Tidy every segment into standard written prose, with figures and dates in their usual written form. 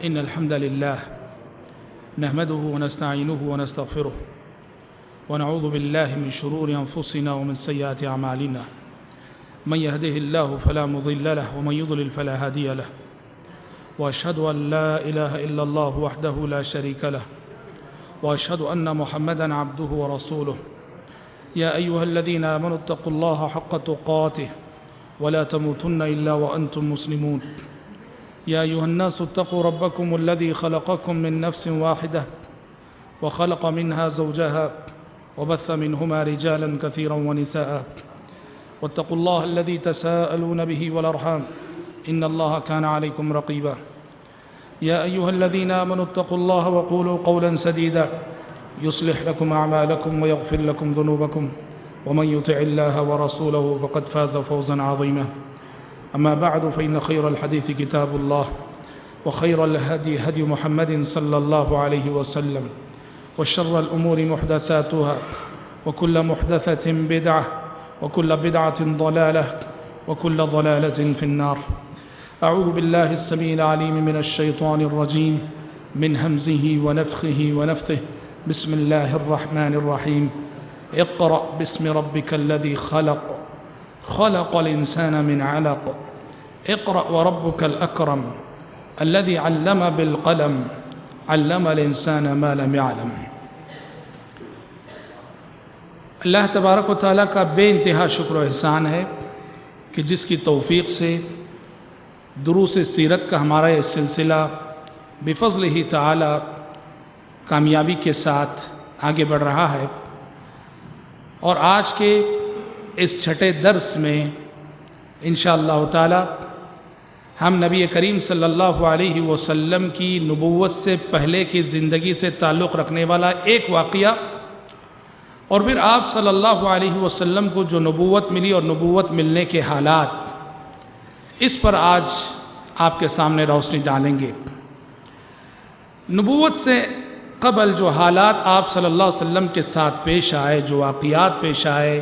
إن الحمد لله نحمده ونستعينه ونستغفره ونعوذ بالله من شرور أنفسنا ومن سيئات أعمالنا من يهده الله فلا مضل له ومن يضلل فلا هادي له وأشهد أن لا إله إلا الله وحده لا شريك له وأشهد أن محمدًا عبده ورسوله يا أيها الذين آمنوا اتقوا الله حق تقاته ولا تموتن إلا وأنتم مسلمون يا أيها الناس اتقوا ربكم الذي خلقكم من نفس واحدة وخلق منها زوجها وبث منهما رجالا كثيرا ونساء واتقوا الله الذي تساءلون به والأرحام إن الله كان عليكم رقيبا يا أيها الذين آمنوا اتقوا الله وقولوا قولا سديدا يصلح لكم أعمالكم ويغفر لكم ذنوبكم ومن يطع الله ورسوله فقد فاز فوزا عظيما أما بعد فإن خير الحديث كتاب الله وخير الهدي هدي محمد صلى الله عليه وسلم وشر الأمور محدثاتها وكل محدثة بدعة وكل بدعة ضلالة وكل ضلالة في النار. أعوذ بالله السميع العليم من الشيطان الرجيم من همزه ونفخه ونفثه. بسم الله الرحمن الرحيم. اقرأ باسم ربك الذي خلق خلق الإنسان من علق اقرأ وربك الأكرم الذي علم بالقلم علم الإنسان ما لم يعلم. اللہ تبارک و تعالیٰ کا بے انتہا شکر و احسان ہے کہ جس کی توفیق سے دروس سیرت کا ہمارا یہ سلسلہ بفضلہ تعالیٰ کامیابی کے ساتھ آگے بڑھ رہا ہے، اور آج کے اس چھٹے درس میں انشاءاللہ تعالی ہم نبی کریم صلی اللہ علیہ وسلم کی نبوت سے پہلے کی زندگی سے تعلق رکھنے والا ایک واقعہ، اور پھر آپ صلی اللہ علیہ وسلم کو جو نبوت ملی اور نبوت ملنے کے حالات، اس پر آج آپ کے سامنے روشنی ڈالیں گے۔ نبوت سے قبل جو حالات آپ صلی اللہ علیہ وسلم کے ساتھ پیش آئے، جو واقعات پیش آئے،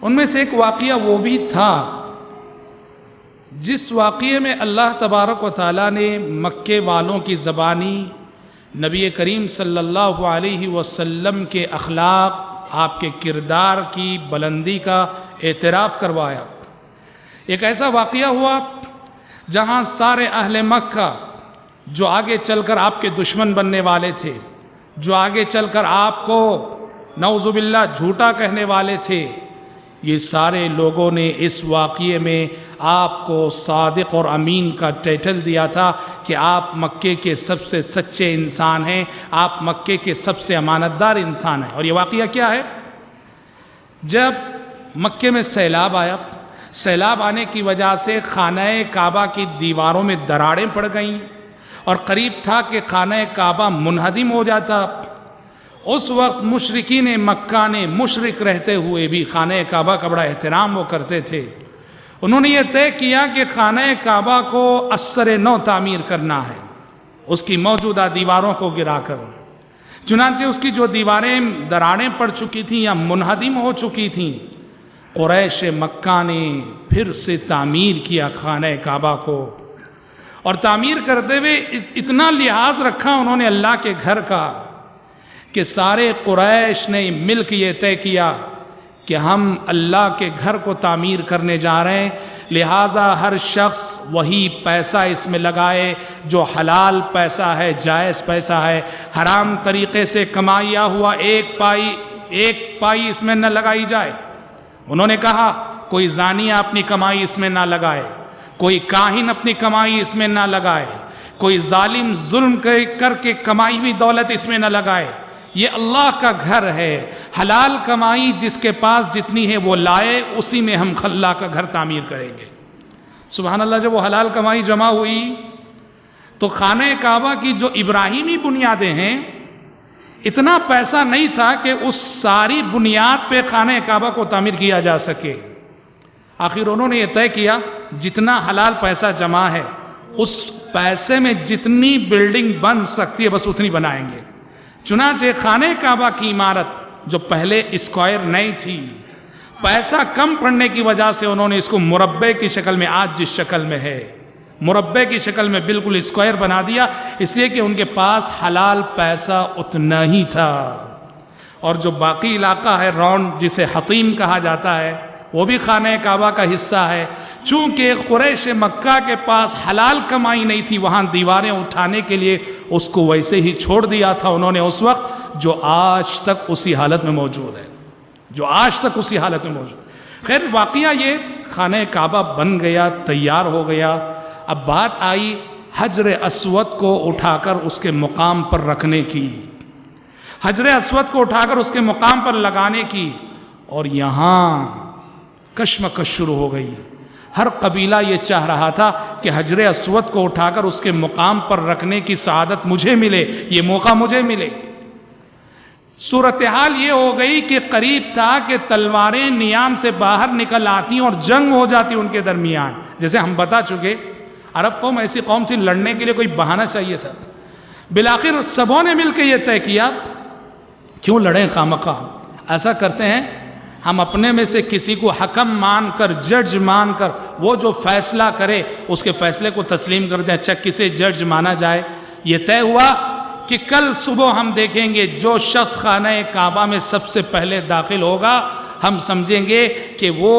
ان میں سے ایک واقعہ وہ بھی تھا جس واقعے میں اللہ تبارک و تعالیٰ نے مکے والوں کی زبانی نبی کریم صلی اللہ علیہ وسلم کے اخلاق، آپ کے کردار کی بلندی کا اعتراف کروایا۔ ایک ایسا واقعہ ہوا جہاں سارے اہل مکہ جو آگے چل کر آپ کے دشمن بننے والے تھے، جو آگے چل کر آپ کو نعوذ باللہ جھوٹا کہنے والے تھے، یہ سارے لوگوں نے اس واقعے میں آپ کو صادق اور امین کا ٹائٹل دیا تھا کہ آپ مکے کے سب سے سچے انسان ہیں، آپ مکے کے سب سے امانت دار انسان ہیں۔ اور یہ واقعہ کیا ہے؟ جب مکے میں سیلاب آیا، سیلاب آنے کی وجہ سے خانہ کعبہ کی دیواروں میں دراڑیں پڑ گئیں، اور قریب تھا کہ خانہ کعبہ منہدم ہو جاتا۔ اس وقت مشرکین مکہ نے مشرک رہتے ہوئے بھی خانہ کعبہ کا بڑا احترام وہ کرتے تھے۔ انہوں نے یہ طے کیا کہ خانہ کعبہ کو ازسر نو تعمیر کرنا ہے، اس کی موجودہ دیواروں کو گرا کر۔ چنانچہ اس کی جو دیواریں دراڑیں پڑ چکی تھیں یا منہدم ہو چکی تھیں، قریش مکہ نے پھر سے تعمیر کیا خانہ کعبہ کو، اور تعمیر کرتے ہوئے اتنا لحاظ رکھا انہوں نے اللہ کے گھر کا کہ سارے قریش نے مل کے یہ طے کیا کہ ہم اللہ کے گھر کو تعمیر کرنے جا رہے ہیں، لہٰذا ہر شخص وہی پیسہ اس میں لگائے جو حلال پیسہ ہے، جائز پیسہ ہے، حرام طریقے سے کمایا ہوا ایک پائی اس میں نہ لگائی جائے۔ انہوں نے کہا کوئی زانیہ اپنی کمائی اس میں نہ لگائے، کوئی کاہن اپنی کمائی اس میں نہ لگائے، کوئی ظالم ظلم کر کے کمائی ہوئی دولت اس میں نہ لگائے۔ یہ اللہ کا گھر ہے، حلال کمائی جس کے پاس جتنی ہے وہ لائے، اسی میں ہم اللہ کا گھر تعمیر کریں گے۔ سبحان اللہ، جب وہ حلال کمائی جمع ہوئی تو خانہ کعبہ کی جو ابراہیمی بنیادیں ہیں، اتنا پیسہ نہیں تھا کہ اس ساری بنیاد پہ خانہ کعبہ کو تعمیر کیا جا سکے۔ آخر انہوں نے یہ طے کیا جتنا حلال پیسہ جمع ہے اس پیسے میں جتنی بلڈنگ بن سکتی ہے بس اتنی بنائیں گے۔ چنانچہ خانہ کعبہ کی عمارت جو پہلے اسکوائر نہیں تھی، پیسہ کم پڑنے کی وجہ سے انہوں نے اس کو مربع کی شکل میں آج جس شکل میں ہے مربع کی شکل میں بالکل اسکوائر بنا دیا، اس لیے کہ ان کے پاس حلال پیسہ اتنا ہی تھا۔ اور جو باقی علاقہ ہے راؤنڈ، جسے حطیم کہا جاتا ہے، وہ بھی خانہ کعبہ کا حصہ ہے۔ چونکہ قریش مکہ کے پاس حلال کمائی نہیں تھی، وہاں دیواریں اٹھانے کے لیے اس کو ویسے ہی چھوڑ دیا تھا انہوں نے اس وقت، جو آج تک اسی حالت میں موجود ہے، جو آج تک اسی حالت میں موجود ہے۔ خیر واقعہ یہ خانہ کعبہ بن گیا، تیار ہو گیا۔ اب بات آئی حجر اسود کو اٹھا کر اس کے مقام پر رکھنے کی، حجر اسود کو اٹھا کر اس کے مقام پر لگانے کی، اور یہاں کشمکش شروع ہو گئی۔ ہر قبیلہ یہ چاہ رہا تھا کہ حجر اسود کو اٹھا کر اس کے مقام پر رکھنے کی سعادت مجھے ملے، یہ موقع مجھے ملے۔ صورتحال یہ ہو گئی کہ قریب تھا کہ تلواریں نیام سے باہر نکل آتی اور جنگ ہو جاتی ان کے درمیان۔ جیسے ہم بتا چکے، عرب قوم ایسی قوم تھی، لڑنے کے لیے کوئی بہانہ چاہیے تھا۔ بالآخر سبوں نے مل کے یہ طے کیا، کیوں لڑیں خامخواہ، ایسا کرتے ہیں ہم اپنے میں سے کسی کو حکم مان کر، جج مان کر، وہ جو فیصلہ کرے اس کے فیصلے کو تسلیم کر دیں، اچھا کسے جج مانا جائے۔ یہ طے ہوا کہ کل صبح ہم دیکھیں گے جو شخص خانہ کعبہ میں سب سے پہلے داخل ہوگا، ہم سمجھیں گے کہ وہ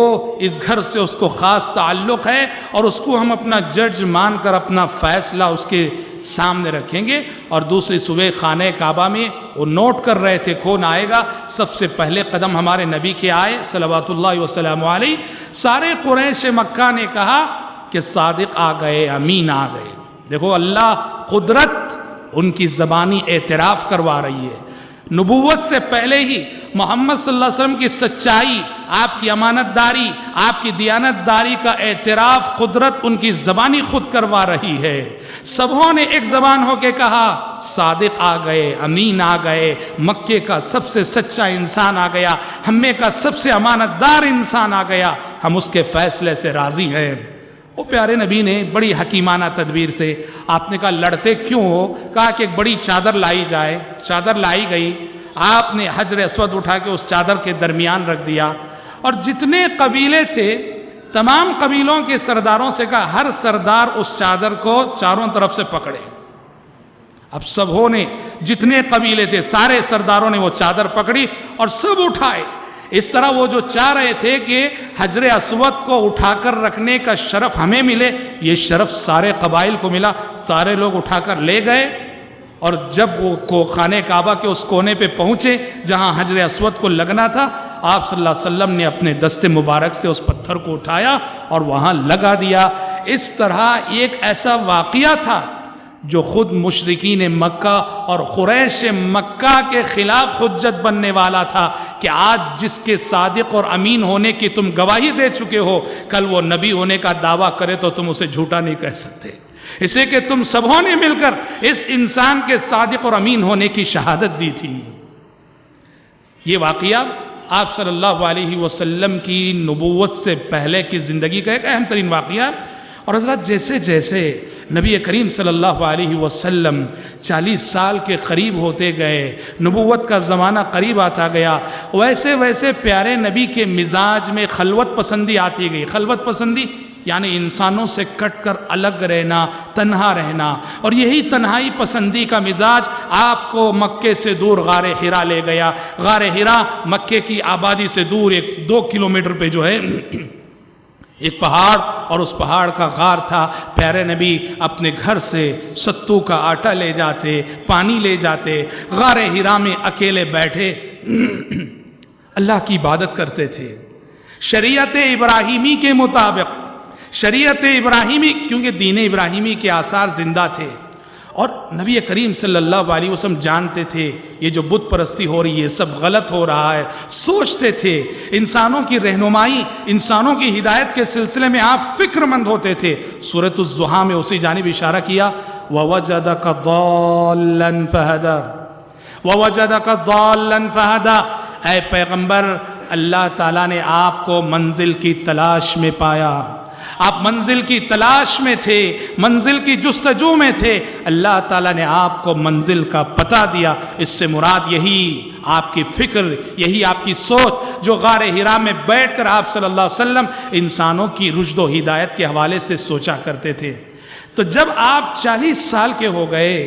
اس گھر سے اس کو خاص تعلق ہے، اور اس کو ہم اپنا جج مان کر اپنا فیصلہ اس کے سامنے رکھیں گے۔ اور دوسری صبح خانہ کعبہ میں وہ نوٹ کر رہے تھے کون آئے گا، سب سے پہلے قدم ہمارے نبی کے آئے صلوات اللہ وسلم علیہ۔ سارے قریش مکہ نے کہا کہ صادق آ گئے، امین آ گئے۔ دیکھو اللہ قدرت ان کی زبانی اعتراف کروا رہی ہے۔ نبوت سے پہلے ہی محمد صلی اللہ علیہ وسلم کی سچائی، آپ کی امانت داری، آپ کی دیانت داری کا اعتراف قدرت ان کی زبانی خود کروا رہی ہے۔ سبوں نے ایک زبان ہو کے کہا صادق آ گئے، امین آ گئے، مکے کا سب سے سچا انسان آ گیا، ہمیں کا سب سے امانت دار انسان آ گیا، ہم اس کے فیصلے سے راضی ہیں۔ وہ پیارے نبی نے بڑی حکیمانہ تدبیر سے، آپ نے کہا لڑتے کیوں ہو، کہا کہ ایک بڑی چادر لائی جائے۔ چادر لائی گئی، آپ نے حجر اسود اٹھا کے اس چادر کے درمیان رکھ دیا، اور جتنے قبیلے تھے تمام قبیلوں کے سرداروں سے کہا ہر سردار اس چادر کو چاروں طرف سے پکڑے۔ اب سبوں نے، جتنے قبیلے تھے سارے سرداروں نے وہ چادر پکڑی اور سب اٹھائے۔ اس طرح وہ جو چاہ رہے تھے کہ حجر اسود کو اٹھا کر رکھنے کا شرف ہمیں ملے، یہ شرف سارے قبائل کو ملا، سارے لوگ اٹھا کر لے گئے۔ اور جب وہ خانہ کعبہ کے اس کونے پہ پہنچے جہاں حجر اسود کو لگنا تھا، آپ صلی اللہ علیہ وسلم نے اپنے دست مبارک سے اس پتھر کو اٹھایا اور وہاں لگا دیا۔ اس طرح ایک ایسا واقعہ تھا جو خود مشرکین مکہ اور قریش مکہ کے خلاف حجت بننے والا تھا کہ آج جس کے صادق اور امین ہونے کی تم گواہی دے چکے ہو، کل وہ نبی ہونے کا دعویٰ کرے تو تم اسے جھوٹا نہیں کہہ سکتے، اس لیے کہ تم سبوں نے مل کر اس انسان کے صادق اور امین ہونے کی شہادت دی تھی۔ یہ واقعہ آپ صلی اللہ علیہ وسلم کی نبوت سے پہلے کی زندگی کا ایک اہم ترین واقعہ۔ اور حضرات جیسے جیسے نبی کریم صلی اللہ علیہ وسلم 40 سال کے قریب ہوتے گئے، نبوت کا زمانہ قریب آتا گیا، ویسے ویسے پیارے نبی کے مزاج میں خلوت پسندی آتی گئی۔ خلوت پسندی یعنی انسانوں سے کٹ کر الگ رہنا، تنہا رہنا، اور یہی تنہائی پسندی کا مزاج آپ کو مکے سے دور غار حرا لے گیا۔ غار حرا مکے کی آبادی سے دور 2 کلومیٹر پہ جو ہے ایک پہاڑ، اور اس پہاڑ کا غار تھا۔ پیارے نبی اپنے گھر سے ستو کا آٹا لے جاتے، پانی لے جاتے، غار حرا میں اکیلے بیٹھے اللہ کی عبادت کرتے تھے شریعت ابراہیمی کے مطابق۔ شریعت ابراہیمی، کیونکہ دین ابراہیمی کے آثار زندہ تھے، اور نبی کریم صلی اللہ علیہ وسلم جانتے تھے یہ جو بت پرستی ہو رہی ہے سب غلط ہو رہا ہے، سوچتے تھے انسانوں کی رہنمائی، انسانوں کی ہدایت کے سلسلے میں آپ فکر مند ہوتے تھے۔ سورۃ الضحیٰ میں اسی جانب اشارہ کیا، وَوَجَدَكَ ضَالًّا فَهَدَىٰ وَوَجَدَكَ ضَالًّا فَهَدَىٰ۔ اے پیغمبر، اللہ تعالیٰ نے آپ کو منزل کی تلاش میں پایا، آپ منزل کی تلاش میں تھے، منزل کی جستجو میں تھے، اللہ تعالیٰ نے آپ کو منزل کا پتہ دیا۔ اس سے مراد یہی آپ کی فکر، یہی آپ کی سوچ جو غار حرا میں بیٹھ کر آپ صلی اللہ علیہ وسلم انسانوں کی رشد و ہدایت کے حوالے سے سوچا کرتے تھے۔ تو جب آپ 40 سال کے ہو گئے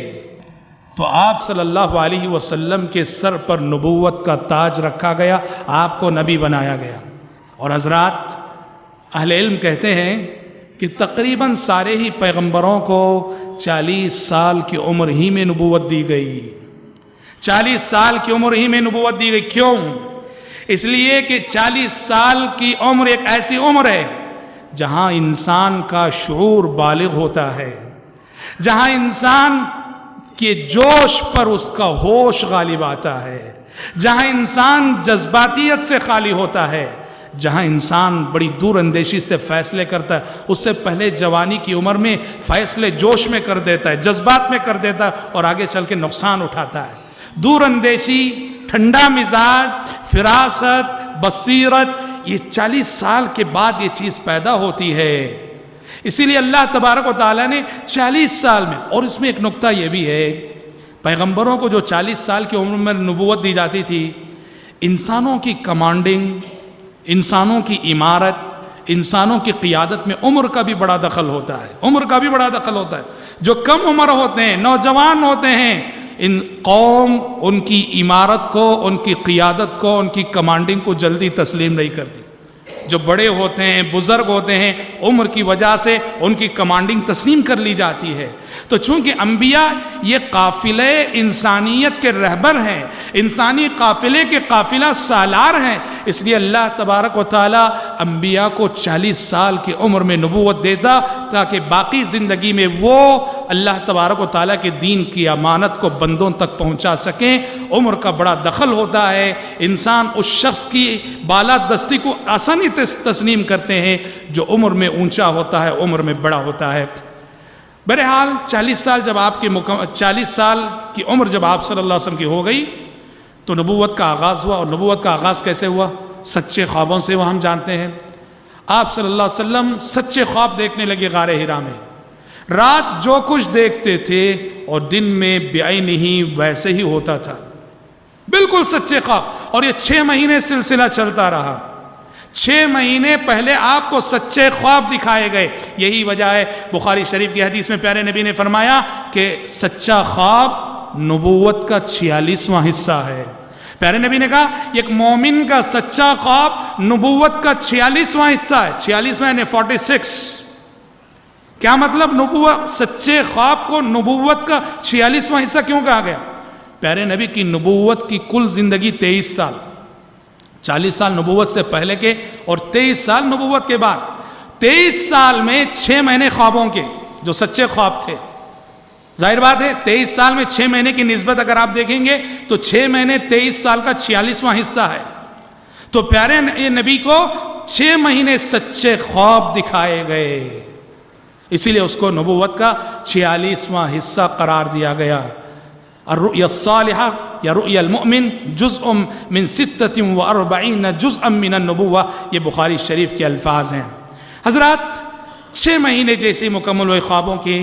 تو آپ صلی اللہ علیہ وسلم کے سر پر نبوت کا تاج رکھا گیا، آپ کو نبی بنایا گیا۔ اور حضرات اہل علم کہتے ہیں کہ تقریباً سارے ہی پیغمبروں کو 40 سال کی عمر ہی میں نبوت دی گئی۔ 40 سال کی عمر ہی میں نبوت دی گئی۔ کیوں؟ اس لیے کہ 40 سال کی عمر ایک ایسی عمر ہے جہاں انسان کا شعور بالغ ہوتا ہے، جہاں انسان کے جوش پر اس کا ہوش غالب آتا ہے، جہاں انسان جذباتیت سے خالی ہوتا ہے، جہاں انسان بڑی دور اندیشی سے فیصلے کرتا ہے۔ اس سے پہلے جوانی کی عمر میں فیصلے جوش میں کر دیتا ہے، جذبات میں کر دیتا ہے اور آگے چل کے نقصان اٹھاتا ہے۔ دور اندیشی، ٹھنڈا مزاج، فراست، بصیرت، یہ 40 سال کے بعد یہ چیز پیدا ہوتی ہے۔ اسی لیے اللہ تبارک و تعالیٰ نے 40 سال میں، اور اس میں ایک نقطہ یہ بھی ہے، پیغمبروں کو جو 40 سال کی عمر میں نبوت دی جاتی تھی، انسانوں کی کمانڈنگ، انسانوں کی عمارت، انسانوں کی قیادت میں عمر کا بھی بڑا دخل ہوتا ہے، عمر کا بھی بڑا دخل ہوتا ہے۔ جو کم عمر ہوتے ہیں، نوجوان ہوتے ہیں، ان قوم ان کی عمارت کو، ان کی قیادت کو، ان کی کمانڈنگ کو جلدی تسلیم نہیں کرتی۔ جو بڑے ہوتے ہیں، بزرگ ہوتے ہیں، عمر کی وجہ سے ان کی کمانڈنگ تسلیم کر لی جاتی ہے۔ تو چونکہ انبیاء یہ قافلے انسانیت کے رہبر ہیں، انسانی قافلے کے قافلہ سالار ہیں، اس لیے اللہ تبارک و تعالیٰ انبیاء کو 40 سال کی عمر میں نبوت دیتا تاکہ باقی زندگی میں وہ اللہ تبارک و تعالیٰ کے دین کی امانت کو بندوں تک پہنچا سکیں۔ عمر کا بڑا دخل ہوتا ہے، انسان اس شخص کی بالادستی کو آسانی تسلیم کرتے ہیں جو عمر میں اونچا ہوتا ہے، عمر میں بڑا ہوتا ہے۔ بہرحال 40 سال جب آپ کی 40 سال کی عمر جب آپ صلی اللہ علیہ وسلم کی ہو گئی تو نبوت کا آغاز ہوا۔ اور نبوت کا آغاز کیسے ہوا؟ سچے خوابوں سے، وہ ہم جانتے ہیں۔ آپ صلی اللہ علیہ وسلم سچے خواب دیکھنے لگے غار حرا میں۔ رات جو کچھ دیکھتے تھے اور دن میں بعینہ ویسے ہی ہوتا تھا، بالکل سچے خواب۔ اور یہ 6 مہینے سلسلہ چلتا رہا۔ 6 مہینے پہلے آپ کو سچے خواب دکھائے گئے۔ یہی وجہ ہے بخاری شریف کی حدیث میں پیارے نبی نے فرمایا کہ سچا خواب نبوت کا 46واں حصہ ہے۔ پیارے نبی نے کہا ایک مومن کا سچا خواب نبوت کا 46واں حصہ ہے۔ 46واں یعنی 46۔ کیا مطلب؟ نبوت، سچے خواب کو نبوت کا 46واں حصہ کیوں کہا گیا؟ پیارے نبی کی نبوت کی کل زندگی 23 سال، 40 سال نبوت سے پہلے کے اور 23 سال نبوت کے بعد۔ 23 سال میں 6 مہینے خوابوں کے جو سچے خواب تھے۔ ظاہر بات ہے 23 سال میں 6 مہینے کی نسبت اگر آپ دیکھیں گے تو 6 مہینے 23 سال کا 46واں حصہ ہے۔ تو پیارے نبی کو 6 مہینے سچے خواب دکھائے گئے، اسی لیے اس کو نبوت کا 46واں حصہ قرار دیا گیا۔ الرؤيا الصالحة یا رؤيا المؤمن جزء من 46 جزءا من النبوة، یہ بخاری شریف کے الفاظ ہیں۔ حضرات 6 مہینے جیسے مکمل ہوئے خوابوں کے،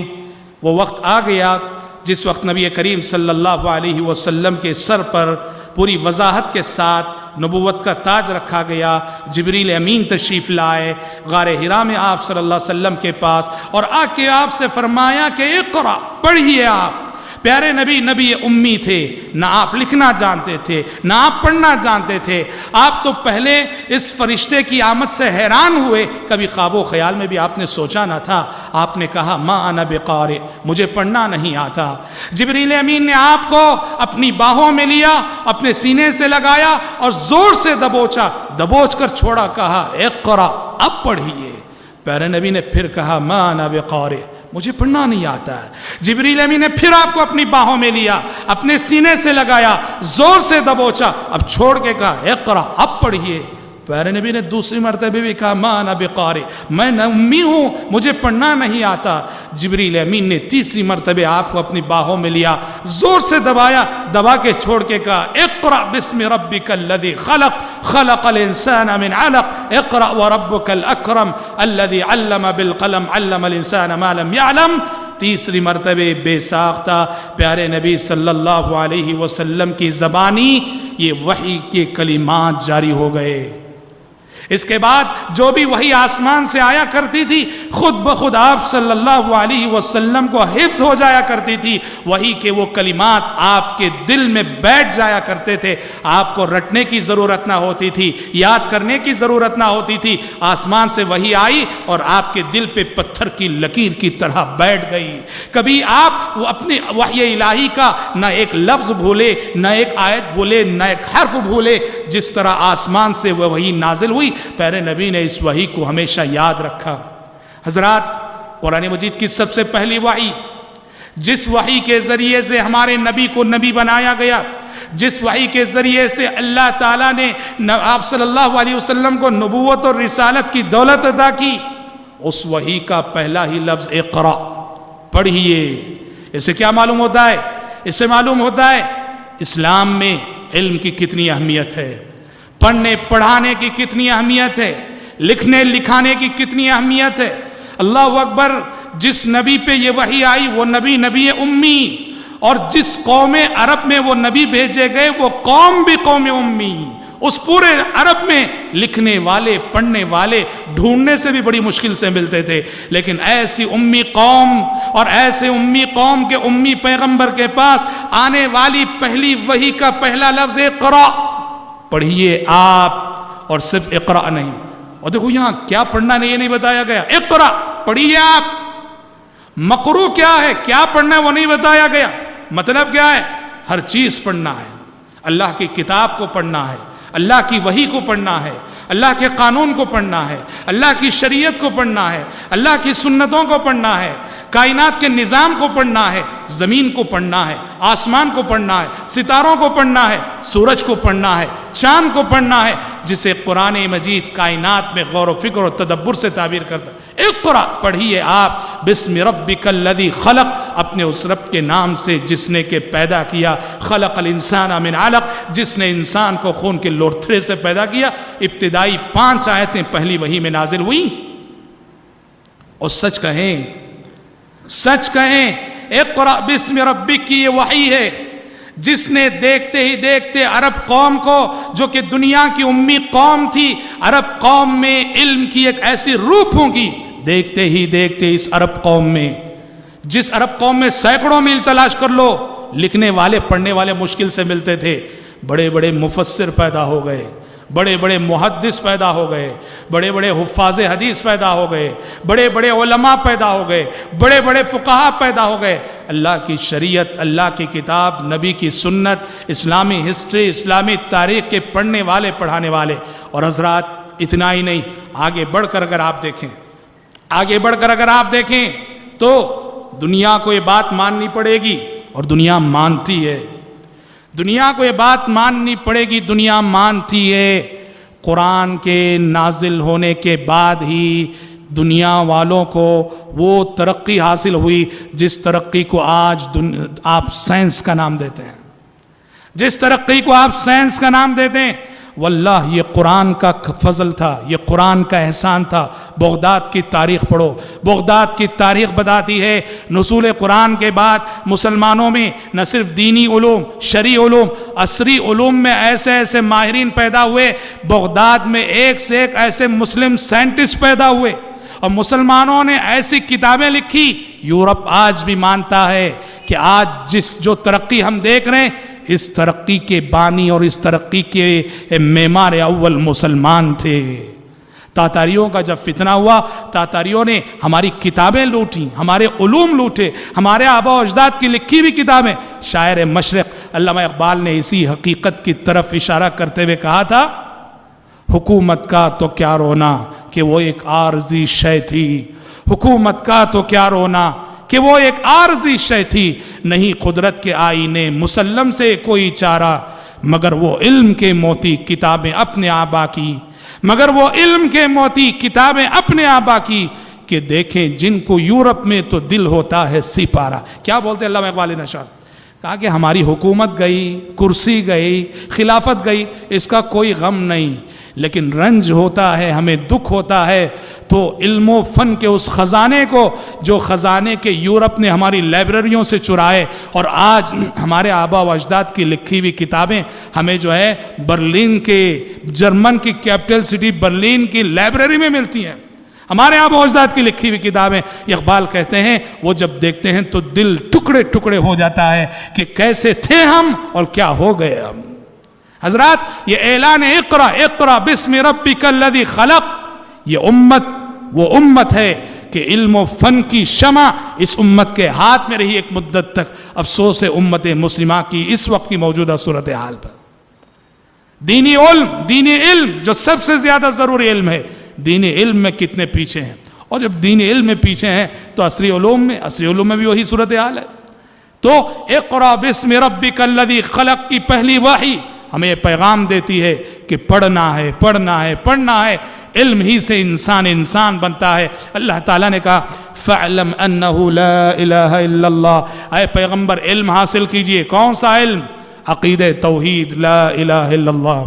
وہ وقت آ گیا جس وقت نبی کریم صلی اللہ علیہ وسلم کے سر پر پوری وضاحت کے ساتھ نبوت کا تاج رکھا گیا۔ جبریل امین تشریف لائے غار حرا میں آپ صلی اللہ علیہ وسلم کے پاس، اور آ کے آپ سے فرمایا کہ اقرأ، پڑھیے آپ۔ پیارے نبی امی تھے، نہ آپ لکھنا جانتے تھے نہ آپ پڑھنا جانتے تھے۔ آپ تو پہلے اس فرشتے کی آمد سے حیران ہوئے، کبھی خواب و خیال میں بھی آپ نے سوچا نہ تھا۔ آپ نے کہا ما انا بقارئ، مجھے پڑھنا نہیں آتا۔ جبریل امین نے آپ کو اپنی باہوں میں لیا، اپنے سینے سے لگایا اور زور سے دبوچا، دبوچ کر چھوڑا، کہا اقرأ، اب پڑھیے۔ پیارے نبی نے پھر کہا ما انا بقارئ، مجھے پڑھنا نہیں آتا ہے۔ جبریل امین نے پھر آپ کو اپنی باہوں میں لیا، اپنے سینے سے لگایا، زور سے دبوچا، اب چھوڑ کے کہا اقرأ، اب پڑھیے۔ پیارے نبی نے دوسری مرتبہ بھی کہا ما انا بقارئ، میں امی ہوں، مجھے پڑھنا نہیں آتا۔ جبریل امین نے تیسری مرتبہ آپ کو اپنی باہوں میں لیا، زور سے دبایا، دبا کے چھوڑ کے کہا اقرأ بسم ربک الذی خلق، خلق الانسان من علق، اقرأ وربک الاکرم الذی علم بالقلم، علم الانسان ما لم يعلم۔ تیسری مرتبہ بے ساختہ پیارے نبی صلی اللہ علیہ وسلم کی زبانی یہ وحی کے کلمات جاری ہو گئے۔ اس کے بعد جو بھی وحی آسمان سے آیا کرتی تھی خود بخود آپ صلی اللہ علیہ وسلم کو حفظ ہو جایا کرتی تھی، وحی کے وہ کلمات آپ کے دل میں بیٹھ جایا کرتے تھے، آپ کو رٹنے کی ضرورت نہ ہوتی تھی، یاد کرنے کی ضرورت نہ ہوتی تھی، آسمان سے وحی آئی اور آپ کے دل پہ پتھر کی لکیر کی طرح بیٹھ گئی۔ کبھی آپ وہ اپنے وحی الہی کا نہ ایک لفظ بھولے، نہ ایک آیت بھولے، نہ ایک حرف بھولے۔ جس طرح آسمان سے وہ وحی نازل ہوئی، پیارے نبی نے اس وحی کو ہمیشہ یاد رکھا۔ حضرات، قرآن مجید کی سب سے پہلی وحی، جس وحی کے ذریعے سے ہمارے نبی کو نبی بنایا گیا، جس وحی کے ذریعے سے اللہ تعالیٰ نے آپ صلی اللہ علیہ وسلم کو نبوت اور رسالت کی دولت عطا کی، اس وحی کا پہلا ہی لفظ اقرا، پڑھیے۔ اس سے کیا معلوم ہوتا ہے؟ اس سے معلوم ہوتا ہے اسلام میں علم کی کتنی اہمیت ہے، پڑھنے پڑھانے کی کتنی اہمیت ہے، لکھنے لکھانے کی کتنی اہمیت ہے۔ اللہ اکبر، جس نبی پہ یہ وحی آئی وہ نبی امی، اور جس قوم عرب میں وہ نبی بھیجے گئے وہ قوم بھی قوم امی۔ اس پورے عرب میں لکھنے والے پڑھنے والے ڈھونڈنے سے بھی بڑی مشکل سے ملتے تھے، لیکن ایسی امی قوم اور ایسے امی قوم کے امی پیغمبر کے پاس آنے والی پہلی وحی کا پہلا لفظ اقرا، پڑھیے آپ، اور صرف اقرا نہیں۔ اور دیکھو یہاں کیا پڑھنا نہیں، یہ نہیں بتایا گیا، اقرا پڑھیے آپ۔ مقروء کیا ہے، کیا پڑھنا ہے وہ نہیں بتایا گیا۔ مطلب کیا ہے؟ ہر چیز پڑھنا ہے، اللہ کی کتاب کو پڑھنا ہے، اللہ کی وحی کو پڑھنا ہے، اللہ کے قانون کو پڑھنا ہے، اللہ کی شریعت کو پڑھنا ہے، اللہ کی سنتوں کو پڑھنا ہے، کائنات کے نظام کو پڑھنا ہے، زمین کو پڑھنا ہے، آسمان کو پڑھنا ہے، ستاروں کو پڑھنا ہے، سورج کو پڑھنا ہے، چاند کو پڑھنا ہے، جسے قرآن مجید کائنات میں غور و فکر و تدبر سے تعبیر کرتا ہے۔ اقرا پڑھیے آپ، بسم ربک الذی خلق، اپنے اس رب کے نام سے جس نے کہ پیدا کیا، خلق الانسان من علق، جس نے انسان کو خون کے لوتھڑے سے پیدا کیا۔ ابتدائی 5 آیتیں پہلی وحی میں نازل ہوئی، اور سچ کہیں اقرا بسم ربک کی یہ وحی ہے جس نے دیکھتے ہی دیکھتے عرب قوم کو، جو کہ دنیا کی امی قوم تھی، عرب قوم میں علم کی ایک ایسی روح پھونکی، دیکھتے ہی دیکھتے اس عرب قوم میں، جس عرب قوم میں سینکڑوں میل تلاش کر لو، لکھنے والے پڑھنے والے مشکل سے ملتے تھے، بڑے بڑے مفسر پیدا ہو گئے، بڑے بڑے محدث پیدا ہو گئے، بڑے بڑے حفاظ حدیث پیدا ہو گئے، بڑے بڑے علماء پیدا ہو گئے، بڑے بڑے فقہاء پیدا ہو گئے۔ اللہ کی شریعت، اللہ کی کتاب، نبی کی سنت، اسلامی ہسٹری، اسلامی تاریخ کے پڑھنے والے پڑھانے والے۔ اور حضرات اتنا ہی نہیں، آگے بڑھ کر اگر آپ دیکھیں تو دنیا کو یہ بات ماننی پڑے گی، اور دنیا مانتی ہے، دنیا کو یہ بات ماننی پڑے گی، دنیا مانتی ہے۔ قرآن کے نازل ہونے کے بعد ہی دنیا والوں کو وہ ترقی حاصل ہوئی جس ترقی کو آج آپ سائنس کا نام دیتے ہیں، جس ترقی کو آپ سائنس کا نام دیتے ہیں۔ واللہ یہ قرآن کا فضل تھا، یہ قرآن کا احسان تھا۔ بغداد کی تاریخ پڑھو، بغداد کی تاریخ بتاتی ہے نزول قرآن کے بعد مسلمانوں میں نہ صرف دینی علوم، شرعی علوم، عصری علوم میں ایسے ایسے ماہرین پیدا ہوئے، بغداد میں ایک سے ایک ایسے مسلم سائنٹسٹ پیدا ہوئے، اور مسلمانوں نے ایسی کتابیں لکھی۔ یورپ آج بھی مانتا ہے کہ آج جو ترقی ہم دیکھ رہے ہیں، اس ترقی کے بانی اور اس ترقی کے معمار اول مسلمان تھے۔ تاتاریوں کا جب فتنہ ہوا، تاتاریوں نے ہماری کتابیں لوٹیں، ہمارے علوم لوٹے، ہمارے آبا و اجداد کی لکھی ہوئی کتابیں۔ شاعر مشرق علامہ اقبال نے اسی حقیقت کی طرف اشارہ کرتے ہوئے کہا تھا، حکومت کا تو کیا رونا کہ وہ ایک عارضی شے تھی، حکومت کا تو کیا رونا کہ وہ ایک عارضی شے تھی، نہیں قدرت کے آئینے مسلم سے کوئی چارہ، مگر وہ علم کے موتی کتابیں اپنے آبا کی، مگر وہ علم کے موتی کتابیں اپنے آبا کی، کہ دیکھیں جن کو یورپ میں تو دل ہوتا ہے سپارہ۔ کیا بولتے علامہ اقبال نشاد؟ کہا کہ ہماری حکومت گئی، کرسی گئی، خلافت گئی، اس کا کوئی غم نہیں، لیکن رنج ہوتا ہے، ہمیں دکھ ہوتا ہے تو علم و فن کے اس خزانے کو، جو خزانے کے یورپ نے ہماری لائبریریوں سے چرائے، اور آج ہمارے آبا و اجداد کی لکھی ہوئی کتابیں ہمیں جو ہے برلن کے، جرمن کی کیپٹل سٹی برلن کی لائبریری میں ملتی ہیں، ہمارے آبا و اجداد کی لکھی ہوئی کتابیں۔ اقبال کہتے ہیں وہ جب دیکھتے ہیں تو دل ٹکڑے ٹکڑے ہو جاتا ہے کہ کیسے تھے ہم اور کیا ہو گئے ہم۔ حضرات، یہ اعلان اقرا اقرا بسم ربک الذی خلق، یہ امت وہ امت ہے کہ علم و فن کی شمع اس امت کے ہاتھ میں رہی ایک مدت تک۔ افسوس ہے امت مسلمہ کی اس وقت کی موجودہ صورتحال پر۔ دینی علم جو سب سے زیادہ ضروری علم ہے، دینی علم میں کتنے پیچھے ہیں، اور جب دینی علم میں پیچھے ہیں تو عصری علوم میں بھی وہی صورتحال ہے۔ تو اقرا بسم ربک الذی خلق کی پہلی وحی ہمیں یہ پیغام دیتی ہے کہ پڑھنا ہے، علم ہی سے انسان بنتا ہے۔ اللہ تعالیٰ نے کہا فَاعْلَمْ أَنَّهُ لَا إِلَهَ إِلَّا اللَّهِ، اے پیغمبر علم حاصل کیجئے۔ کون سا علم؟ عقیدہ توحید، لا الہ الا اللہ۔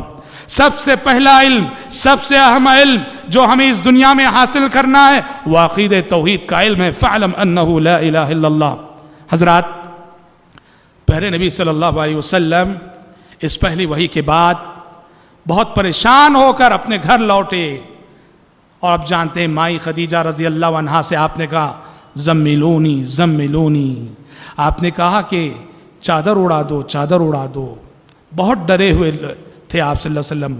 سب سے پہلا علم، سب سے اہم علم جو ہمیں اس دنیا میں حاصل کرنا ہے وہ عقیدہ توحید کا علم ہے۔ فَاعْلَمْ أَنَّهُ لَا إِلَهَ إِلَّا اللَّهِ۔ حضرات، پیارے نبی صلی اللہ علیہ وسلم اس پہلی وحی کے بعد بہت پریشان ہو کر اپنے گھر لوٹے، اور آپ جانتے ہیں مائی خدیجہ رضی اللہ عنہا سے آپ نے کہا زملونی، آپ نے کہا کہ چادر اڑا دو۔ بہت ڈرے ہوئے تھے آپ صلی اللہ علیہ وسلم،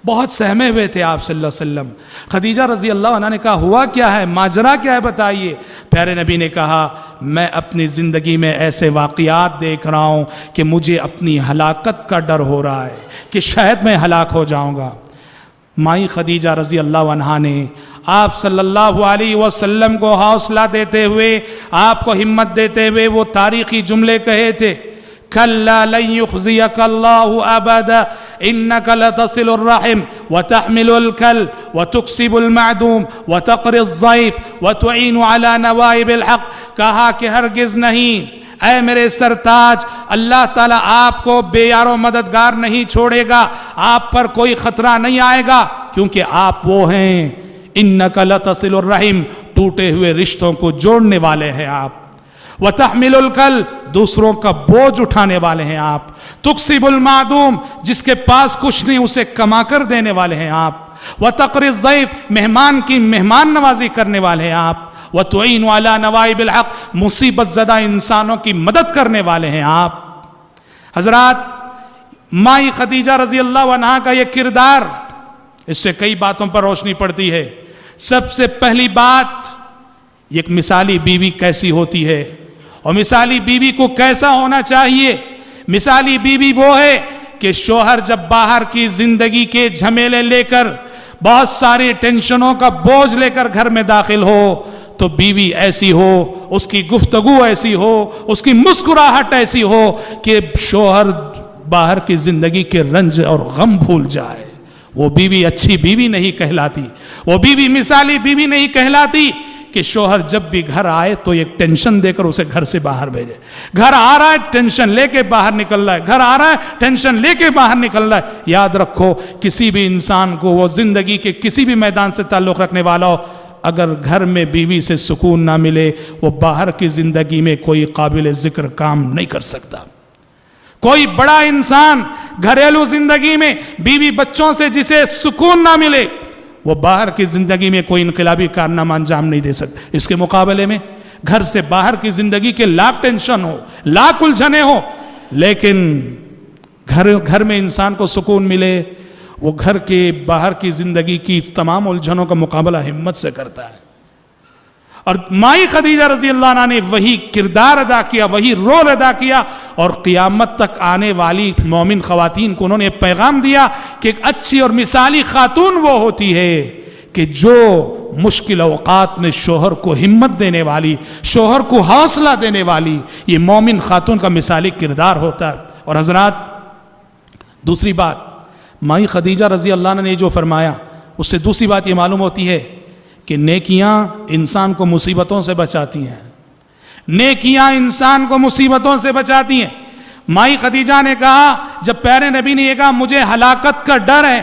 بہت سہمے ہوئے تھے آپ صلی اللہ علیہ وسلم۔ خدیجہ رضی اللہ عنہ نے کہا ہوا کیا ہے، ماجرا کیا ہے، بتائیے۔ پیارے نبی نے کہا میں اپنی زندگی میں ایسے واقعات دیکھ رہا ہوں کہ مجھے اپنی ہلاکت کا ڈر ہو رہا ہے کہ شاید میں ہلاک ہو جاؤں گا۔ مائی خدیجہ رضی اللہ عنہا نے آپ صلی اللہ علیہ وسلم کو حوصلہ دیتے ہوئے، آپ کو ہمت دیتے ہوئے وہ تاریخی جملے کہے تھے، كلا لن يخزيك الله أبدا إنك لتصل الرحم وتحمل الكل وتكسب المعدوم وتقري الضيف وتعين على نوائب الحق۔ کہا کہ ہرگز نہیں، اے میرے سرتاج، اللہ تعالیٰ آپ کو بے یار و مددگار نہیں چھوڑے گا، آپ پر کوئی خطرہ نہیں آئے گا، کیونکہ آپ وہ ہیں انک لتصل الرحم، ٹوٹے ہوئے رشتوں کو جوڑنے والے ہیں آپ، وتحمل الکل، دوسروں کا بوجھ اٹھانے والے ہیں آپ، تکسب المعدوم، جس کے پاس کچھ نہیں اسے کما کر دینے والے ہیں آپ، وتقری الضیف، مہمان کی مہمان نوازی کرنے والے ہیں آپ، وتعین علی نوائب الحق، مصیبت زدہ انسانوں کی مدد کرنے والے ہیں آپ۔ حضرات، مائی خدیجہ رضی اللہ عنہا کا یہ کردار، اس سے کئی باتوں پر روشنی پڑتی ہے۔ سب سے پہلی بات، ایک مثالی بیوی کیسی ہوتی ہے اور مثالی بیوی کو کیسا ہونا چاہیے۔ مثالی بیوی وہ ہے کہ شوہر جب باہر کی زندگی کے جھمیلے لے کر، بہت ساری ٹینشنوں کا بوجھ لے کر گھر میں داخل ہو تو بیوی ایسی ہو، اس کی گفتگو ایسی ہو، اس کی مسکراہٹ ایسی ہو کہ شوہر باہر کی زندگی کے رنج اور غم بھول جائے۔ وہ بیوی اچھی بیوی نہیں کہلاتی، وہ بیوی مثالی بیوی نہیں کہلاتی کہ شوہر جب بھی گھر آئے تو ایک ٹینشن دے کر اسے گھر سے باہر بھیجے۔ گھر آ رہا ہے ٹینشن لے کے باہر نکل رہا ہے، گھر آ رہا ہے ٹینشن لے کے باہر نکل رہا ہے۔ یاد رکھو، کسی بھی انسان کو، وہ زندگی کے کسی بھی میدان سے تعلق رکھنے والا ہو، اگر گھر میں بیوی سے سکون نہ ملے، وہ باہر کی زندگی میں کوئی قابل ذکر کام نہیں کر سکتا۔ کوئی بڑا انسان گھریلو زندگی میں بیوی بچوں سے جسے سکون نہ ملے، وہ باہر کی زندگی میں کوئی انقلابی کارنامہ انجام نہیں دے سکتا۔ اس کے مقابلے میں گھر سے باہر کی زندگی کے لاکھ ٹینشن ہو، لاکھ الجھنیں ہو، لیکن گھر میں انسان کو سکون ملے، وہ گھر کے باہر کی زندگی کی تمام الجھنوں کا مقابلہ ہمت سے کرتا ہے۔ اور مائی خدیجہ رضی اللہ عنہ نے وہی کردار ادا کیا، وہی رول ادا کیا، اور قیامت تک آنے والی مومن خواتین کو انہوں نے پیغام دیا کہ ایک اچھی اور مثالی خاتون وہ ہوتی ہے کہ جو مشکل اوقات میں شوہر کو ہمت دینے والی، شوہر کو حوصلہ دینے والی، یہ مومن خاتون کا مثالی کردار ہوتا ہے۔ اور حضرات، دوسری بات، مائی خدیجہ رضی اللہ عنہ نے جو فرمایا، اس سے دوسری بات یہ معلوم ہوتی ہے کہ نیکیاں انسان کو مصیبتوں سے بچاتی ہیں، نیکیاں انسان کو مصیبتوں سے بچاتی ہیں۔ مائی خدیجہ نے کہا، جب پیارے نبی نے یہ کہا مجھے ہلاکت کا ڈر ہے،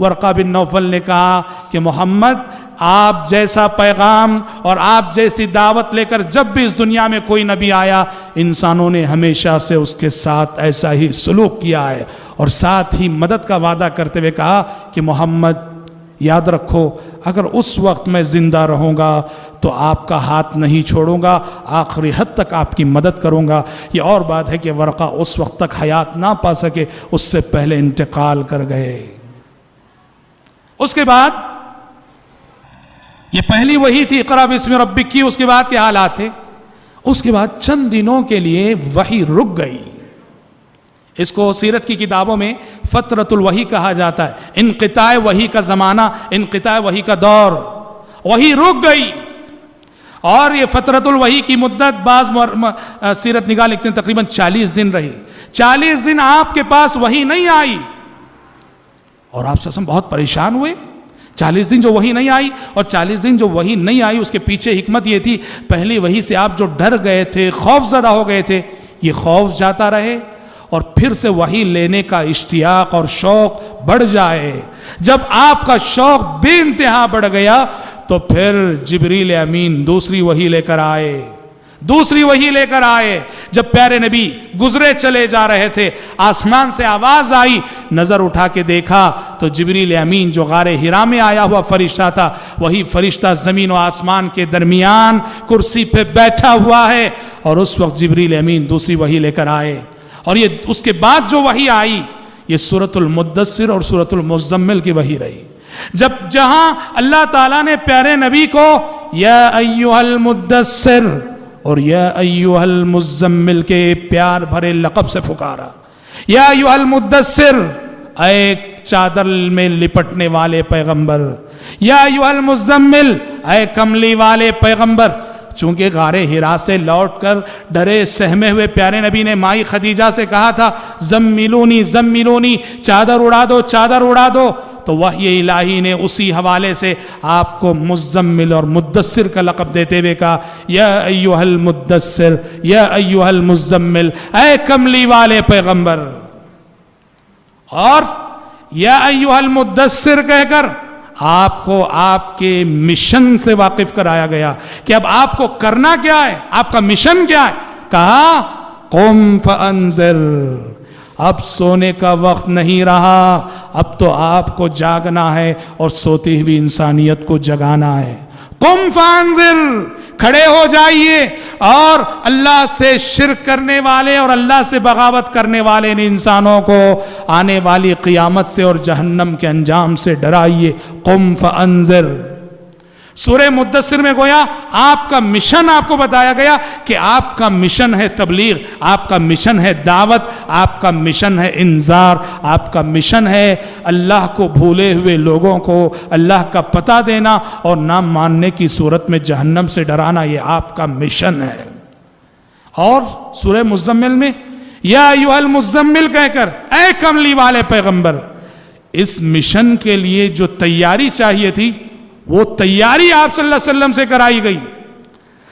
ورقہ بن نوفل نے کہا کہ محمد آپ جیسا پیغام اور آپ جیسی دعوت لے کر جب بھی اس دنیا میں کوئی نبی آیا انسانوں نے ہمیشہ سے اس کے ساتھ ایسا ہی سلوک کیا ہے، اور ساتھ ہی مدد کا وعدہ کرتے ہوئے کہا کہ محمد یاد رکھو اگر اس وقت میں زندہ رہوں گا تو آپ کا ہاتھ نہیں چھوڑوں گا، آخری حد تک آپ کی مدد کروں گا۔ یہ اور بات ہے کہ ورقہ اس وقت تک حیات نہ پا سکے، اس سے پہلے انتقال کر گئے۔ اس کے بعد یہ پہلی وحی تھی اقرأ باسم ربک کی، اس کے بعد کے حالات تھے، اس کے بعد چند دنوں کے لیے وحی رک گئی۔ اس کو سیرت کی کتابوں میں فترۃ الوحی کہا جاتا ہے، انقطاع وحی کا زمانہ، انقطاع وحی کا دور، وحی رک گئی۔ اور یہ فترۃ الوحی کی مدت بعض سیرت نگاہ لکھتے ہیں تقریباً 40 دن رہی۔ 40 دن آپ کے پاس وحی نہیں آئی اور آپ سسم بہت پریشان ہوئے۔ 40 دن جو وحی نہیں آئی، اور 40 دن جو وحی نہیں آئی اس کے پیچھے حکمت یہ تھی، پہلی وحی سے آپ جو ڈر گئے تھے، خوف زدہ ہو گئے تھے، یہ خوف جاتا رہے اور پھر سے وحی لینے کا اشتیاق اور شوق بڑھ جائے۔ جب آپ کا شوق بے انتہا بڑھ گیا تو پھر جبریل امین دوسری وحی لے کر آئے، دوسری وحی لے کر آئے۔ جب پیارے نبی گزرے چلے جا رہے تھے، آسمان سے آواز آئی، نظر اٹھا کے دیکھا تو جبریل امین جو غار حرا میں آیا ہوا فرشتہ تھا، وہی فرشتہ زمین و آسمان کے درمیان کرسی پہ بیٹھا ہوا ہے، اور اس وقت جبریل امین دوسری وحی لے کر آئے۔ اور یہ اس کے بعد جو وحی آئی یہ سورۃ المدثر اور سورۃ المزمل کی وحی رہی۔ جب جہاں اللہ تعالیٰ نے پیارے نبی کو یا ایھا المدثر اور یا ایھا المزمل کے پیار بھرے لقب سے پکارا، یا ایھا المدثر اے چادر میں لپٹنے والے پیغمبر، یا ایھا المزمل اے کملی والے پیغمبر۔ چونکہ غار حرا سے لوٹ کر ڈرے سہمے ہوئے پیارے نبی نے مائی خدیجہ سے کہا تھا زملونی زملونی، چادر اڑا دو چادر اڑا دو، تو وحی الہی نے اسی حوالے سے آپ کو مزمل اور مدثر کا لقب دیتے ہوئے کہا یا ایھا المدثر یا ایھا المزمل، اے کملی والے پیغمبر۔ اور یا ایھا المدثر کہہ کر آپ کو آپ کے مشن سے واقف کرایا گیا کہ اب آپ کو کرنا کیا ہے، آپ کا مشن کیا ہے۔ کہا قم فانذر، اب سونے کا وقت نہیں رہا، اب تو آپ کو جاگنا ہے اور سوتی ہوئی انسانیت کو جگانا ہے۔ قم فانذر، کھڑے ہو جائیے اور اللہ سے شرک کرنے والے اور اللہ سے بغاوت کرنے والے ان انسانوں کو آنے والی قیامت سے اور جہنم کے انجام سے ڈرائیے۔ قم فانذر۔ سورہ مدثر میں گویا آپ کا مشن آپ کو بتایا گیا کہ آپ کا مشن ہے تبلیغ، آپ کا مشن ہے دعوت، آپ کا مشن ہے انذار، آپ کا مشن ہے اللہ کو بھولے ہوئے لوگوں کو اللہ کا پتہ دینا اور نہ ماننے کی صورت میں جہنم سے ڈرانا، یہ آپ کا مشن ہے۔ اور سورہ مزمل میں یا ایھا المزمل کہہ کر اے کملی والے پیغمبر، اس مشن کے لیے جو تیاری چاہیے تھی وہ تیاری آپ صلی اللہ علیہ وسلم سے کرائی گئی۔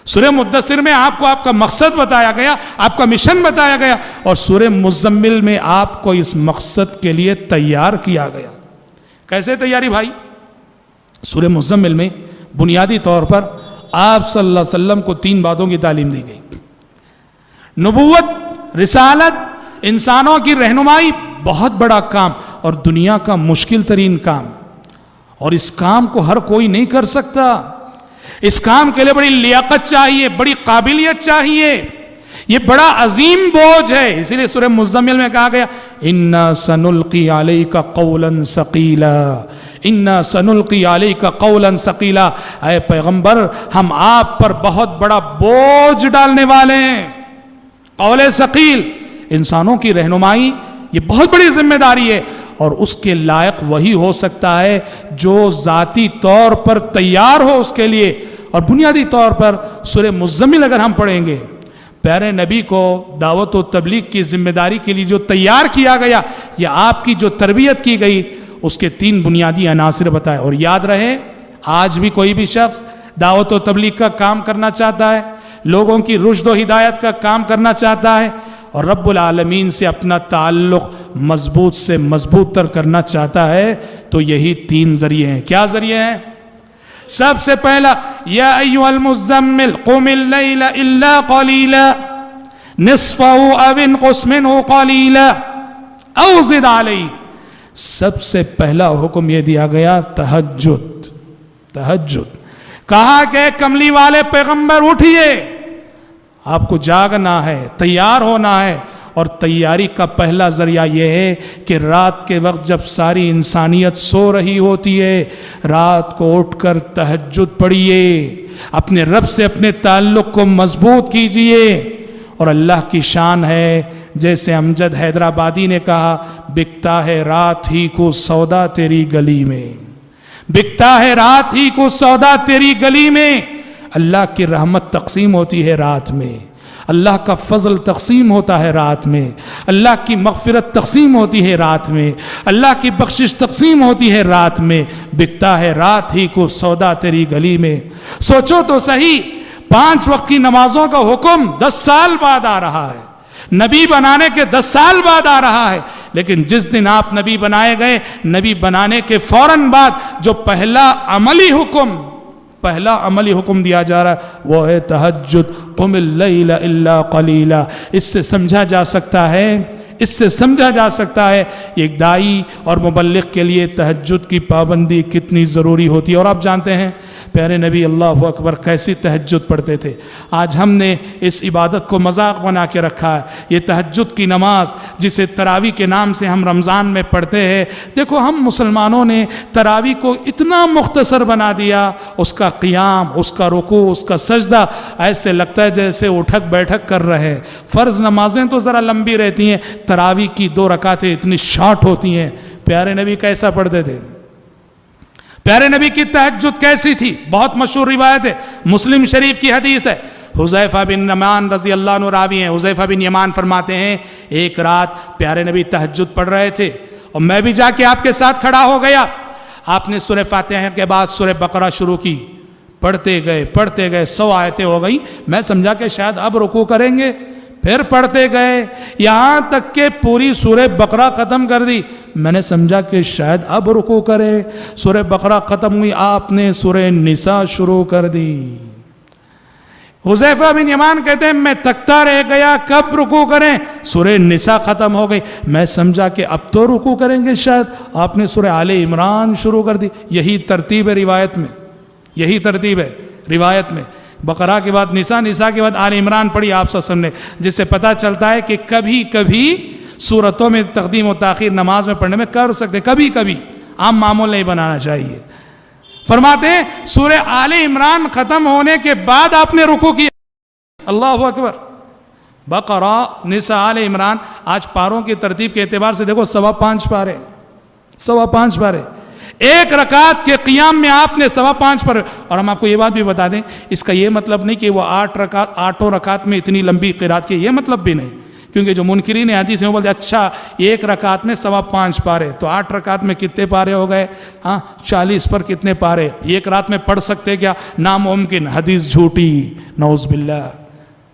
سورہ مدثر میں آپ کو آپ کا مقصد بتایا گیا، آپ کا مشن بتایا گیا، اور سورہ مزمل میں آپ کو اس مقصد کے لیے تیار کیا گیا۔ کیسے تیاری بھائی؟ سورہ مزمل میں بنیادی طور پر آپ صلی اللہ علیہ وسلم کو 3 باتوں کی تعلیم دی گئی: نبوت، رسالت، انسانوں کی رہنمائی، بہت بڑا کام اور دنیا کا مشکل ترین کام، اور اس کام کو ہر کوئی نہیں کر سکتا۔ اس کام کے لیے بڑی لیاقت چاہیے، بڑی قابلیت چاہیے، یہ بڑا عظیم بوجھ ہے۔ اسی لیے سورہ مزمل میں کہا گیا اِنَّا سَنُلْقِي عَلَيْكَ قَوْلًا ثَقِيلًا، اِنَّا سَنُلْقِي عَلَيْكَ قَوْلًا ثَقِيلًا، اے پیغمبر ہم آپ پر بہت بڑا بوجھ ڈالنے والے ہیں۔ قول ثقیل، انسانوں کی رہنمائی، یہ بہت بڑی ذمہ داری ہے، اور اس کے لائق وہی ہو سکتا ہے جو ذاتی طور پر تیار ہو اس کے لیے۔ اور بنیادی طور پر سورہ مزمل اگر ہم پڑھیں گے، پیارے نبی کو دعوت و تبلیغ کی ذمہ داری کے لیے جو تیار کیا گیا یا آپ کی جو تربیت کی گئی، اس کے 3 بنیادی عناصر بتائے۔ اور یاد رہے آج بھی کوئی بھی شخص دعوت و تبلیغ کا کام کرنا چاہتا ہے، لوگوں کی رشد و ہدایت کا کام کرنا چاہتا ہے اور رب العالمین سے اپنا تعلق مضبوط سے مضبوط تر کرنا چاہتا ہے، تو یہی 3 ذریعے ہیں. کیا ذریعے ہیں؟ سب سے پہلا یا ایھا المزمل قم اللیل الا قلیلا نصفہ او انقص منہ قلیلا او زد علیہ. سب سے پہلا حکم یہ دیا گیا تہجد. تہجد کہا کہ کملی والے پیغمبر اٹھئے، آپ کو جاگنا ہے، تیار ہونا ہے. اور تیاری کا پہلا ذریعہ یہ ہے کہ رات کے وقت جب ساری انسانیت سو رہی ہوتی ہے، رات کو اٹھ کر تہجد پڑھیے، اپنے رب سے اپنے تعلق کو مضبوط کیجئے. اور اللہ کی شان ہے، جیسے امجد حیدرآبادی نے کہا، بکتا ہے رات ہی کو سودا تیری گلی میں، بکتا ہے رات ہی کو سودا تیری گلی میں. اللہ کی رحمت تقسیم ہوتی ہے رات میں، اللہ کا فضل تقسیم ہوتا ہے رات میں، اللہ کی مغفرت تقسیم ہوتی ہے رات میں، اللہ کی بخشش تقسیم ہوتی ہے رات میں. بکتا ہے رات ہی کو سودا تیری گلی میں. سوچو تو صحیح، 5 وقت کی نمازوں کا حکم 10 سال بعد آ رہا ہے، نبی بنانے کے 10 سال بعد آ رہا ہے. لیکن جس دن آپ نبی بنائے گئے، نبی بنانے کے فوراً بعد جو پہلا عملی حکم دیا جا رہا ہے وہ ہے تہجد. قم اللیل الا قلیلا. اس سے سمجھا جا سکتا ہے ایک داعی اور مبلغ کے لیے تہجد کی پابندی کتنی ضروری ہوتی ہے. اور آپ جانتے ہیں پیارے نبی اللہ اکبر کیسی تہجد پڑھتے تھے. آج ہم نے اس عبادت کو مذاق بنا کے رکھا ہے. یہ تہجد کی نماز جسے تراویح کے نام سے ہم رمضان میں پڑھتے ہیں، دیکھو ہم مسلمانوں نے تراویح کو اتنا مختصر بنا دیا، اس کا قیام، اس کا رکوع، اس کا سجدہ ایسے لگتا ہے جیسے اٹھک بیٹھک کر رہے ہیں. فرض نمازیں تو ذرا لمبی رہتی ہیں، تراویح کی 2 رکعتیں اتنی شارٹ ہوتی ہیں. پیارے نبی کیسا پڑھتے تھے؟ پیارے نبی کی تہجد کیسی تھی؟ بہت مشہور روایت ہے، مسلم شریف کی حدیث ہے. حذیفہ بن یمان رضی اللہ عنہ راوی ہیں. حذیفہ بن یمان فرماتے ہیں ایک رات پیارے نبی تہجد پڑھ رہے تھے اور میں بھی جا کے آپ کے ساتھ کھڑا ہو گیا. آپ نے سورہ فاتحہ کے بعد سورہ بقرہ شروع کی، پڑھتے گئے 100 آیتیں ہو گئی. میں سمجھا کہ شاید اب رکوع کریں گے، پھر پڑھتے گئے یہاں تک کہ پوری سورہ بقرہ ختم کر دی. میں نے سمجھا کہ شاید اب رکوع کرے. سورہ بقرہ ختم ہوئی، آپ نے سورہ نساء شروع کر دی. حذیفہ بن یمان کہتے ہیں میں تکتا رہ گیا کب رکوع کریں. سورہ نساء ختم ہو گئی، میں سمجھا کہ اب تو رکوع کریں گے شاید. آپ نے سورہ آل عمران شروع کر دی. یہی ترتیب ہے روایت میں، یہی ترتیب ہے روایت میں. بقرہ کے بعد نساء، نساء کے بعد آل عمران پڑھی آپ صلی اللہ علیہ وسلم نے، جس سے پتہ چلتا ہے کہ کبھی کبھی صورتوں میں تقدیم و تاخیر نماز میں پڑھنے میں کر سکتے، کبھی کبھی، عام معمول نہیں بنانا چاہیے. فرماتے ہیں سورہ آل عمران ختم ہونے کے بعد آپ نے رکوع کیا. اللہ اکبر. بقرہ، نساء، آل عمران. آج پاروں کی ترتیب کے اعتبار سے دیکھو 5.25 پارے، 5.25 پارے. ایک رکعت کے قیام میں آپ نے 5.25 پر. اور ہم آپ کو یہ بات بھی بتا دیں، اس کا یہ مطلب نہیں کہ وہ 8 رکعت میں اتنی لمبی قرات کی، یہ مطلب بھی نہیں. کیونکہ جو منکرین حدیث ہیں وہ بولتے اچھا ایک رکعت میں 5.25 پارے، تو 8 رکعت میں کتنے پارے ہو گئے؟ 40 پر کتنے پارے ایک رات میں پڑھ سکتے کیا؟ ناممکن. حدیث جھوٹی، نعوذ باللہ.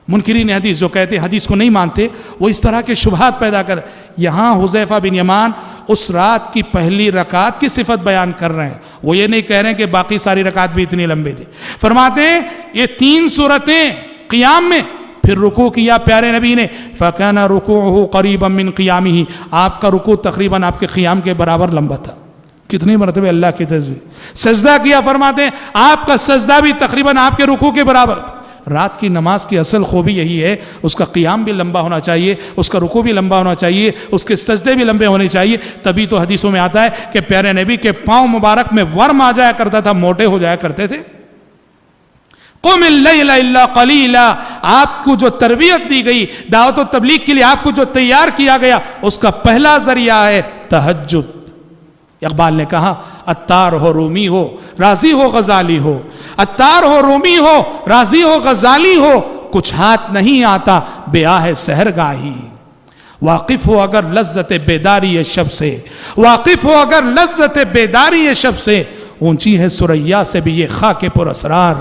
منکرین حدیث جو کہتے ہیں حدیث کو نہیں مانتے، وہ اس طرح کے شبہات پیدا کر. یہاں حذیفہ بن یمان اس رات کی پہلی رکعت کی صفت بیان کر رہے ہیں، وہ یہ نہیں کہہ رہے ہیں کہ باقی ساری رکعت بھی اتنی لمبی تھی. فرماتے ہیں یہ 3 سورتیں قیام میں، پھر رکوع کیا پیارے نبی نے. فَكَانَ رُكُوعُهُ قَرِيبًا مِّن قِيَامِهِ. آپ کا رکوع تقریباً آپ کے قیام کے برابر لمبا تھا. کتنی مرتبہ اللہ کی تسبیح. سجدہ کیا، فرماتے ہیں آپ کا سجدہ بھی تقریباً آپ کے رکوع کے برابر. رات کی نماز کی اصل خوبی یہی ہے، اس کا قیام بھی لمبا ہونا چاہیے، اس کا رکوع بھی لمبا ہونا چاہیے، اس کے سجدے بھی لمبے ہونے چاہیے. تبھی تو حدیثوں میں آتا ہے کہ پیارے نبی کے پاؤں مبارک میں ورم آ جایا کرتا تھا، موٹے ہو جایا کرتے تھے. قم اللیل الا قلیلا. آپ کو جو تربیت دی گئی، دعوت و تبلیغ کے لیے آپ کو جو تیار کیا گیا، اس کا پہلا ذریعہ ہے تہجد. اقبال نے کہا عطار ہو رومی ہو راضی ہو غزالی ہو، عطار ہو رومی ہو راضی ہو غزالی ہو، کچھ ہاتھ نہیں آتا بیاہ سحرگاہی. واقف ہو اگر لذت بیداری شب سے، واقف ہو اگر لذت بیداری شب سے، اونچی ہے ثریا سے بھی یہ خاک پر اسرار.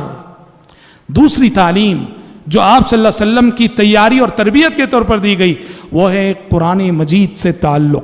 دوسری تعلیم جو آپ صلی اللہ علیہ وسلم کی تیاری اور تربیت کے طور پر دی گئی، وہ ہے قرآن مجید سے تعلق.